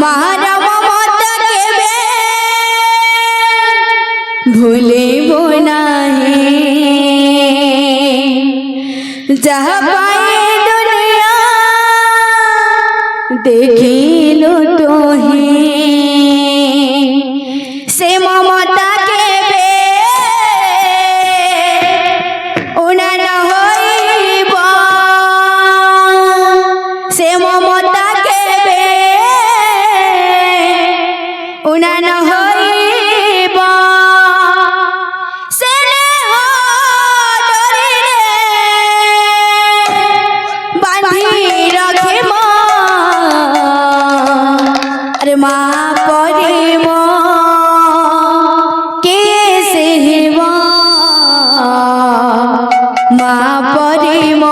আমার মমতাকে ভুলিব নাহি যাহা পাই দুনিয়া দেখিল তোহি সে মমতাকে উনান হইব সে মমতাকে উনান হইব মা পরিম কে সেব মা পরিম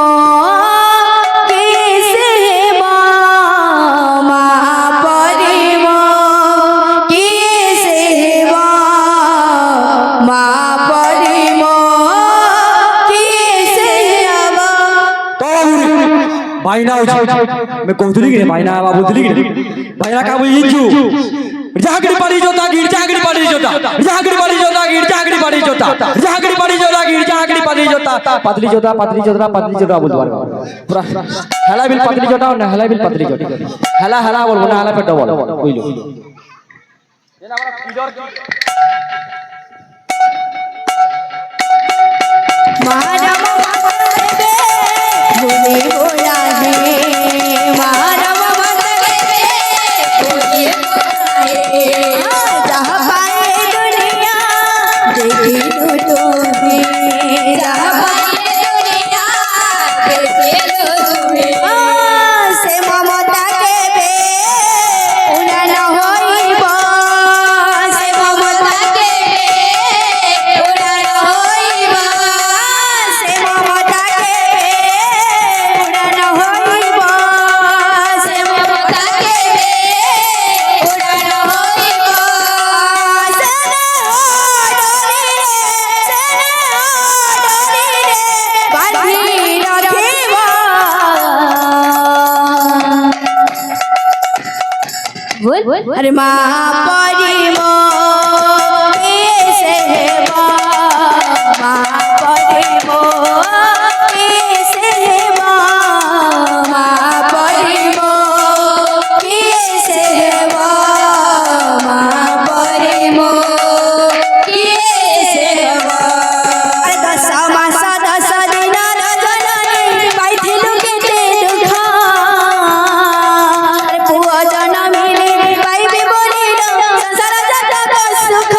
কে সেব মা পরিম কে সেব মা পরিম কে সেব भाईना मैं कहतुली कि भाईना बाबू तुली कि भाईना का बोली इंजू जागड़ी पड़ी जोता गिर जागड़ी पड़ी जोता जागड़ी पड़ी जोता गिर जागड़ी पड़ी जोता जागड़ी पड़ी जोता गिर जागड़ी पड़ी जोता पतली जोता बोल दो पूरा हला बिल पतली जोता ना हला बिल पतली जोता हला हला बोल ना हला पे डबल কইলো এনা আমরা কিডর মানব মমতাকে ভুলিব নাহি মানব মমতাকে ভুলিব নাহি যাহা পাই দুনিয়া দেখিল তোহি যাহা পাই দুনিয়া দেখিল তোহি সে মমতাকে উনান হইব সে মমতাকে উনান হইব সে মমতাকে উনান হইব সে মমতাকে উনান হইব বাঁধি রাখিব अरे माँ परिम के सेब माँ परिम के सेब माँ परिम के सेब माँ परिम के सेब अरे 10 मास 10 दिन जननी पाइथिलु केते दुख अरे पुआ जनमिले पाइबे बोलिल संसार जतक सुख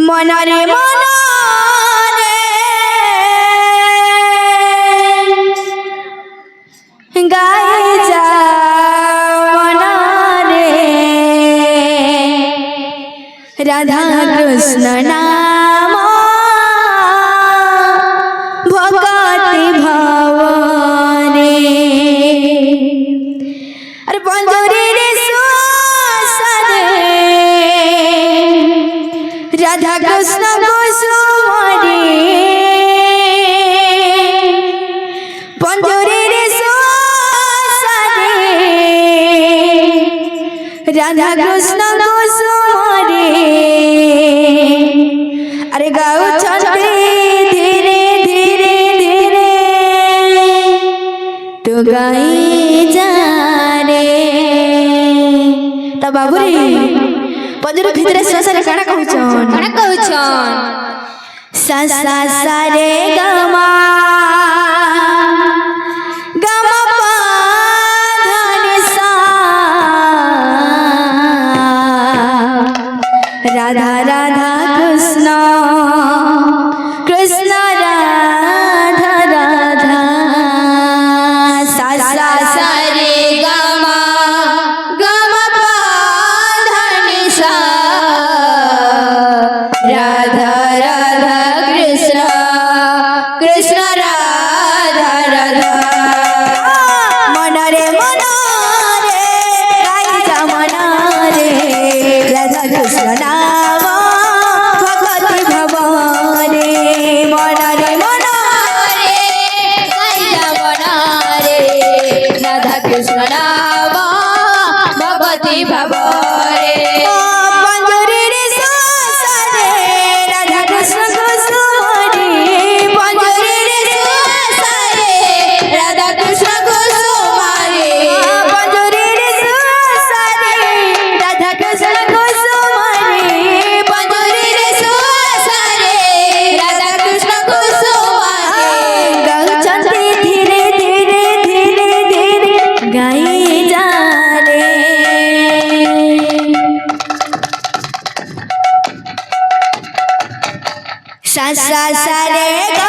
মনরে মনরে গাই যা মনরে রাধা কৃষ্ণ নাম ভগতি ভাবরে আরে বন্ধুরে राधा कृष्ण गोस्वामी पंजरे रे सोसारे राधा कृष्ण गोस्वामी अरे गाओ चलते धीरे धीरे धीरे तो गाई जा रे ବାବୁରେ ପଞ୍ଜୁରୀ ଭିତରେ ଶ୍ୱାସରେ କାଣା କହୁଛନ୍ କଣ କହୁଛନ୍ ସା ସା ସା ରେ ଗ ମା ଗ ମ ପ ଧ ନି ସା রাধা রাধা কৃষ্ণ কৃষ্ণ রাধা রাধা সা সা সা রে গমা গমা পাধনি সা রাধা রাধা কৃষ্ণ কৃষ্ণ রাধা রাধা মনরে মনরে গাই যা মনরে রাধা কৃষ্ণ নাম ভগবতী ভবরে মনরে মনরে রাধা কৃষ্ণ নাম ভগবতী ভাবরে পঞ্জুরিরে শ্বাসরে রাধা কৃষ্ণ কুসুমরে পঞ্জুরিরে শ্বাসরে রাধা কৃষ্ণ কুসুমারে পঞ্জুরিরে শ্বাসরে রাধা কৃষ্ণ কুসুমরে পঞ্জুরিরে শ্বাসরে রাধা কৃষ্ণ কুসুমারে গাউচন্তি ধীরে ধীরে ধীরে ধীরে গাই যা রে সা সা সা রে গ